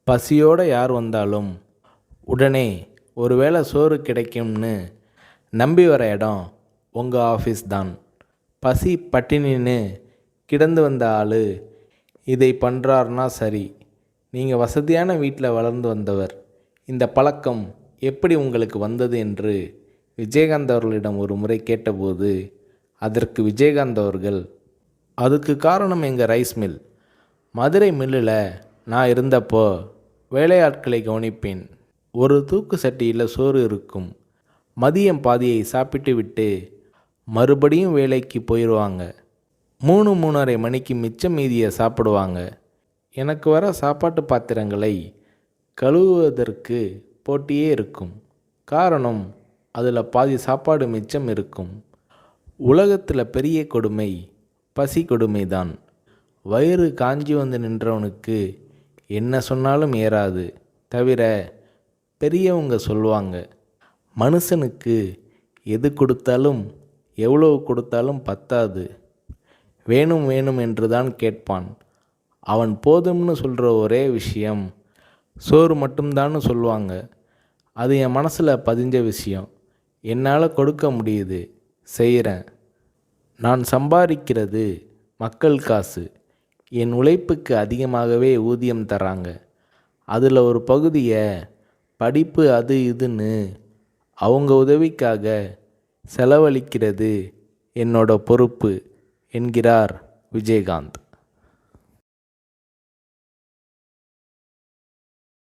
பசியோடு யார் வந்தாலும் உடனே ஒருவேளை சோறு கிடைக்கும்னு நம்பி வர இடம் உங்கள் ஆஃபீஸ் தான். பசி பட்டினின்னு கிடந்து வந்த ஆள் இதை பண்ணுறாருனா சரி. நீங்கள் வசதியான வீட்டில் வளர்ந்து வந்தவர். இந்த பழக்கம் எப்படி உங்களுக்கு வந்தது என்று விஜயகாந்த் அவர்களிடம் ஒரு முறை கேட்டபோது அதற்கு விஜயகாந்த் அவர்கள், அதுக்கு காரணம் எங்கள் ரைஸ் மில். மதுரை மில்லில் நான் இருந்தப்போ வேலையாட்களை கவனிப்பேன். ஒரு தூக்கு சட்டியில் சோறு இருக்கும். மதியம் பாதியை சாப்பிட்டு விட்டு மறுபடியும் வேலைக்கு போயிடுவாங்க. 3-3:30 மணிக்கு மிச்சம் மீதியை சாப்பிடுவாங்க. எனக்கு வர சாப்பாட்டு பாத்திரங்களை கழுவுவதற்கு போட்டியே இருக்கும். காரணம், அதில் பாதி சாப்பாடு மிச்சம் இருக்கும். உலகத்தில் பெரிய கொடுமை பசி கொடுமை தான். வயிறு காஞ்சி வந்து நின்றவனுக்கு என்ன சொன்னாலும் ஏறாது. தவிர பெரியவங்க சொல்லுவாங்க, மனுஷனுக்கு எது கொடுத்தாலும் எவ்வளவு கொடுத்தாலும் பத்தாது, வேணும் வேணும் என்று தான் கேட்பான். அவன் போதும்னு சொல்கிற ஒரே விஷயம் சோறு மட்டும்தான்னு சொல்லுவாங்க. அது என் மனசில் பதிஞ்ச விஷயம். என்னால் கொடுக்க முடியுது, செய்கிறேன். நான் சம்பாதிக்கிறது மக்கள் காசு. என் உழைப்புக்கு அதிகமாகவே ஊதியம் தராங்க. அதில் ஒரு பகுதியை படிப்பு அது இதுன்னு அவங்க உதவிக்காக செலவழிக்கிறது என்னோட பொறுப்பு என்கிறார் விஜயகாந்த்.